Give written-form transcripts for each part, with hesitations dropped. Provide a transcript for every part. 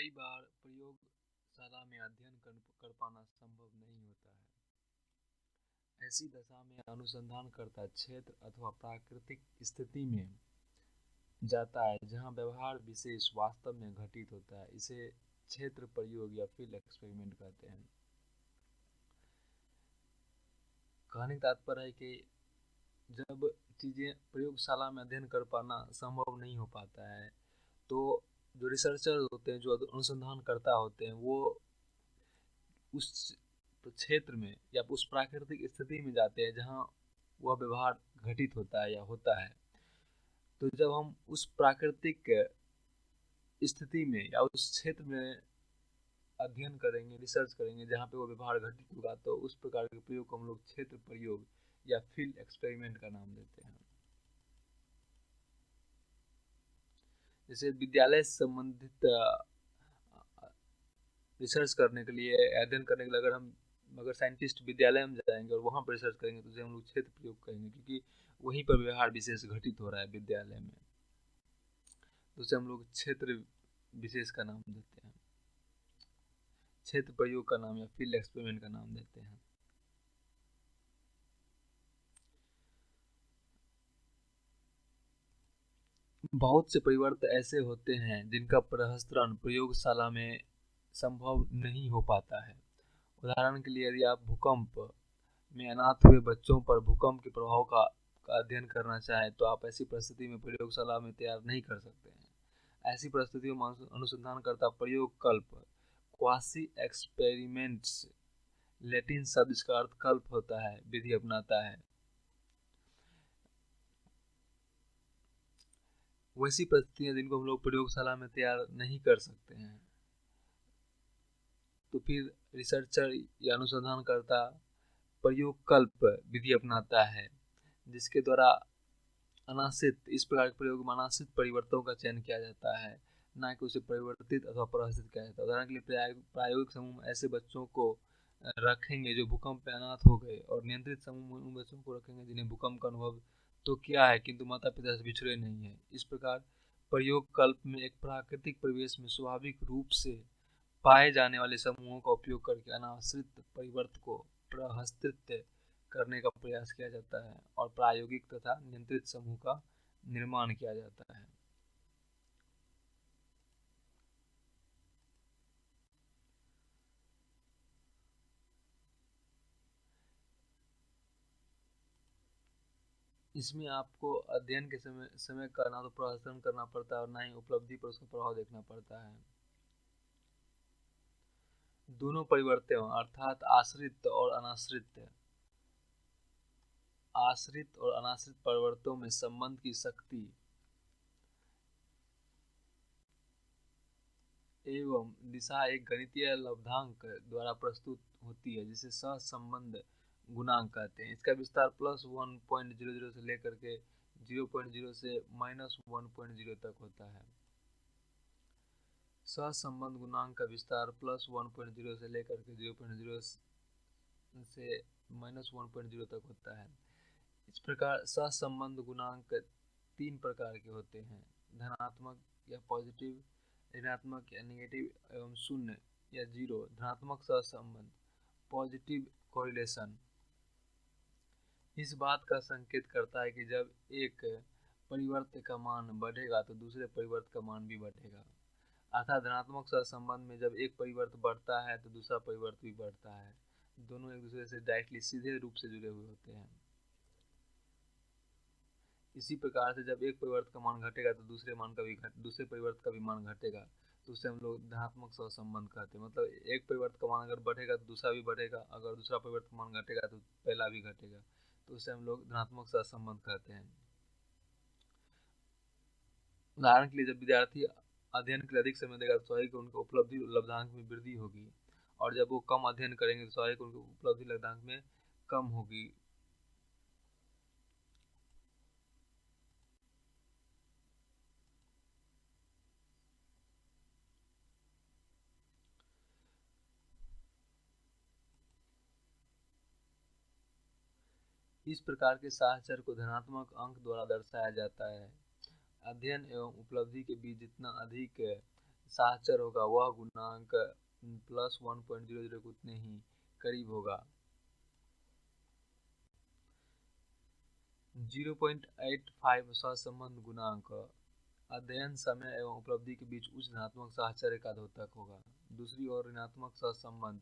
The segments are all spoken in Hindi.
कई बार प्रयोगशाला में अध्ययन कर पाना संभव नहीं होता है। ऐसी दशा में अनुसंधानकर्ता क्षेत्र अथवा प्राकृतिक स्थिति में जाता है जहां व्यवहार विशेष वास्तव में घटित होता है। इसे क्षेत्र प्रयोग या फील्ड एक्सपेरिमेंट कहते हैं। कहने का तात्पर्य है कि जब चीज़ें प्रयोगशाला में अध्ययन कर पाना संभव नहीं हो पाता है तो जो रिसर्चर होते हैं, जो अनुसंधानकर्ता होते हैं, वो उस क्षेत्र में या उस प्राकृतिक स्थिति में जाते हैं जहाँ वह व्यवहार घटित होता है या होता है। तो जब हम उस प्राकृतिक स्थिति में या उस क्षेत्र में अध्ययन करेंगे, रिसर्च करेंगे जहाँ पे वो व्यवहार घटित होगा, तो उस प्रकार के प्रयोग को हम लोग क्षेत्र प्रयोग या फील्ड एक्सपेरिमेंट का नाम देते हैं। जैसे विद्यालय से संबंधित रिसर्च करने के लिए, अध्ययन करने के लिए अगर साइंटिस्ट विद्यालय में जाएंगे और वहाँ पर रिसर्च करेंगे तो उसे हम लोग क्षेत्र प्रयोग करेंगे, क्योंकि वहीं पर व्यवहार विशेष घटित हो रहा है विद्यालय में, तो उसे हम लोग क्षेत्र विशेष का नाम देते हैं, क्षेत्र प्रयोग का नाम या फील्ड एक्सपेरिमेंट का नाम देते हैं। बहुत से परिवर्तन ऐसे होते हैं जिनका प्रहस्त्रण प्रयोगशाला में संभव नहीं हो पाता है। उदाहरण के लिए, यदि आप भूकंप में अनाथ हुए बच्चों पर भूकंप के प्रभाव का अध्ययन करना चाहें तो आप ऐसी परिस्थिति में प्रयोगशाला में तैयार नहीं कर सकते हैं। ऐसी परिस्थितियों में अनुसंधानकर्ता प्रयोगकल्प क्वासी एक्सपेरिमेंट्स, लैटिन शब्द इसका अर्थ कल्प होता है, विधि अपनाता है। वैसी परिस्थितियां जिनको हम लोग प्रयोगशाला में तैयार नहीं कर सकते हैं, तो फिर रिसर्चर या अनुसंधानकर्ता प्रयोगकल्प विधि अपनाता है, जिसके द्वारा अनाश्रित, इस प्रकार के प्रयोग में अनाश्रित परिवर्तनों का चयन किया जाता है, ना कि उसे परिवर्तित अथवा प्रहस्थित किया जाता है। उदाहरण के लिए प्रायोगिक समूह में ऐसे बच्चों को रखेंगे जो भूकंप में अनाथ हो गए, और नियंत्रित समूह में उन बच्चों को रखेंगे जिन्हें भूकंप का अनुभव तो किया है किंतु माता पिता से बिछड़े नहीं है। इस प्रकार प्रयोग कल्प में एक प्राकृतिक परिवेश में स्वाभाविक रूप से पाए जाने वाले समूहों का उपयोग करके अनाश्रित परिवर्तन को प्रहस्तित करने का प्रयास किया जाता है और प्रायोगिक तथा नियंत्रित समूह का निर्माण किया जाता है। इसमें आपको अध्ययन के समय समय का ना तो प्रहसन करना पड़ता है और ना ही उपलब्धि पर उसका प्रभाव देखना पड़ता है। दोनों परिवर्तन अर्थात आश्रित और अनाश्रित, आश्रित और अनाश्रित परिवर्तनों में संबंध की शक्ति एवं दिशा एक गणितीय लब्धांक द्वारा प्रस्तुत होती है, जिसे सहसंबंध गुणांक कहते हैं। इसका विस्तार +1.00 से लेकर के 0.0 से -1.0 तक होता है। सहसंबंध गुणांक का विस्तार +1.0 से लेकर के 0.0 से -1.0 तक होता है। इस प्रकार सहसंबंध गुणांक 3 प्रकार के होते हैं: धनात्मक या पॉजिटिव, ऋणात्मक या नेगेटिव एवं शून्य या जीरो। धनात्मक सहसंबंध, पॉजिटिव कोरिलेशन, इस बात का संकेत करता है कि जब एक परिवर्त का मान बढ़ेगा तो दूसरे परिवर्त का मान भी बढ़ेगा। अर्थात धनात्मक सहसंबंध में जब एक परिवर्त बढ़ता है तो दूसरा परिवर्त भी बढ़ता है। दोनों एक दूसरे से डायरेक्टली, सीधे रूप से जुड़े हुए होते हैं। इसी प्रकार से जब एक परिवर्त का मान घटेगा तो दूसरे परिवर्त का भी मान घटेगा, तो उससे हम लोग धनात्मक सहसंबंध कहते हैं। मतलब एक परिवर्त का मान अगर बढ़ेगा तो दूसरा भी बढ़ेगा, अगर दूसरा परिवर्त का मान घटेगा तो पहला भी घटेगा, तो उससे हम लोग धनात्मक सहसंबंध कहते हैं। उदाहरण के लिए, जब विद्यार्थी अध्ययन के लिए अधिक समय देगा तो स्वाभाविक उनके उपलब्धि लब्धांक में वृद्धि होगी, और जब वो कम अध्ययन करेंगे तो स्वाभाविक उनके उपलब्धि लब्धांक में कम होगी। इस प्रकार के साहचर्य को धनात्मक अंक द्वारा दर्शाया जाता है। अध्ययन एवं उपलब्धि के बीच जितना अधिक साहचर होगा वह गुणांक +1.00 के उतने ही करीब होगा। 0.85 सहसंबंध गुणांक अध्ययन समय एवं उपलब्धि के बीच उच्च ऋणात्मक साहचर्य का द्योतक होगा। दूसरी ओर ऋणात्मक सहसंबंध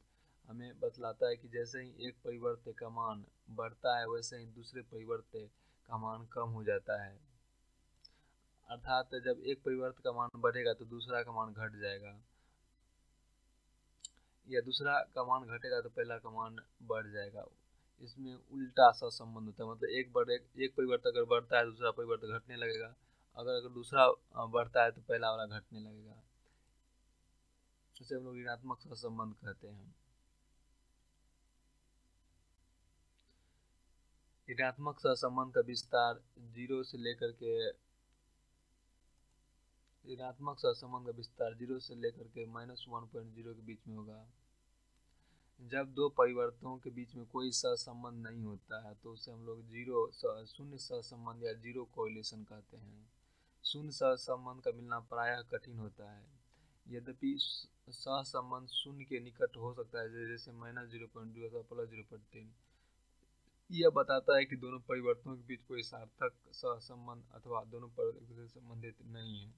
हमें बतलाता है कि जैसे ही एक परिवर्त्य का मान बढ़ता है वैसे ही दूसरे परिवर्त्य का मान कम हो जाता है। अर्थात जब एक परिवर्त्य का मान बढ़ेगा तो दूसरा का मान घट जाएगा, या दूसरा का मान घटेगा तो पहला का मान बढ़ जाएगा। इसमें उल्टा सा संबंध होता है, मतलब एक परिवर्तन अगर बढ़ता है दूसरा परिवर्तन घटने लगेगा, अगर दूसरा बढ़ता है तो पहला वाला घटने लगेगा। इसे हम लोग ऋणात्मक सहसंबंध कहते हैं। ऋणात्मक सहसंबंध का विस्तार जीरो से लेकर के -1.0 के बीच में होगा। जब दो परिवर्तनों के बीच में कोई सहसंबंध नहीं होता है तो उसे हम लोग शून्य सहसंबंध या जीरो कोरिलेशन कहते हैं। शून्य सहसंबंध का मिलना प्रायः कठिन होता है, यद्यपि सहसंबंध शून्य के निकट हो सकता है, जैसे -0.2 अथवा +0.3। यह बताता है कि दोनों परिवर्तनों के बीच कोई सार्थक सहसंबंध अथवा दोनों परिवर्तन से संबंधित नहीं है।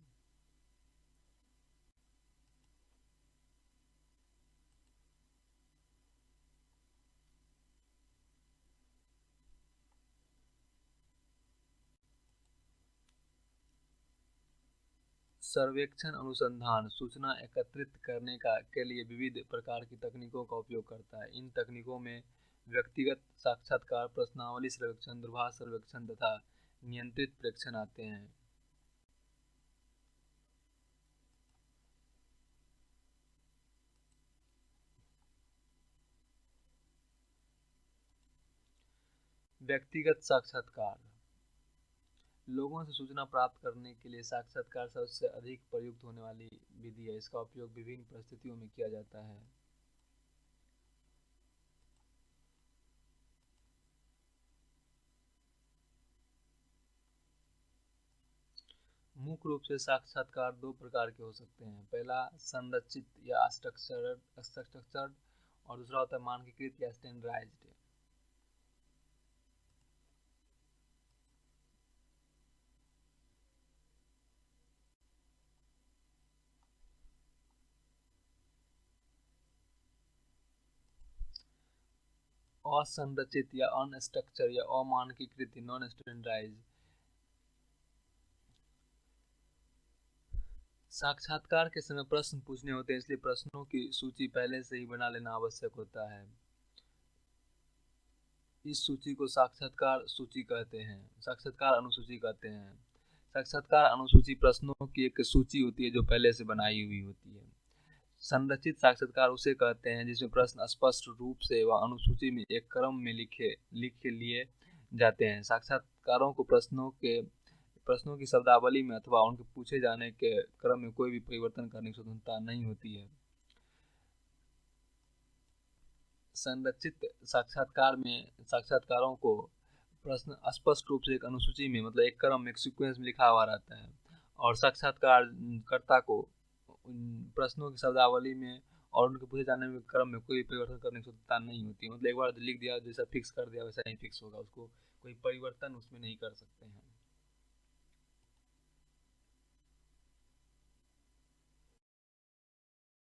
सर्वेक्षण अनुसंधान सूचना एकत्रित करने के लिए विविध प्रकार की तकनीकों का उपयोग करता है। इन तकनीकों में व्यक्तिगत साक्षात्कार, प्रश्नावली सर्वेक्षण, दूरभाष सर्वेक्षण तथा नियंत्रित प्रेक्षण आते हैं। व्यक्तिगत साक्षात्कार लोगों से सूचना प्राप्त करने के लिए साक्षात्कार सबसे अधिक प्रयुक्त होने वाली विधि है। इसका उपयोग विभिन्न परिस्थितियों में किया जाता है। मुख्य रूप से साक्षात्कार दो प्रकार के हो सकते हैं। पहला संरचित या स्ट्रक्चर्ड और दूसरा होता है मानकीकृत या स्टैंडर्डाइज्ड। असंरचित या अनस्ट्रक्चर या अमानकीकृत नॉन स्टैंडर्डाइज्ड। साक्षात्कार के समय प्रश्न पूछने होते हैं, इसलिए प्रश्नों की सूची पहले से ही बना लेना आवश्यक होता है। इस सूची को साक्षात्कार सूची कहते हैं, साक्षात्कार अनुसूची कहते हैं। साक्षात्कार अनुसूची प्रश्नों की एक सूची होती है जो पहले से बनाई हुई होती है। संरचित साक्षात्कार उसे कहते हैं जिसमें प्रश्न स्पष्ट रूप से व अनुसूची में एक क्रम में लिखे लिए जाते हैं। साक्षात्कारों को प्रश्नों की शब्दावली में अथवा उनके पूछे जाने के क्रम में कोई भी परिवर्तन करने की स्वतंत्रता नहीं होती है। संरचित साक्षात्कार में साक्षात्कारों को प्रश्न स्पष्ट रूप से एक अनुसूची में, मतलब एक क्रम में, एक सीक्वेंस में लिखा हुआ रहता है, और साक्षात्कारकर्ता को प्रश्नों की शब्दावली में और उनके पूछे जाने में क्रम में कोई परिवर्तन करने की स्वतंत्रता नहीं होती। मतलब एक बार लिख दिया, जैसा फिक्स कर दिया वैसा ही फिक्स होगा, उसको कोई परिवर्तन उसमें नहीं कर सकते हैं।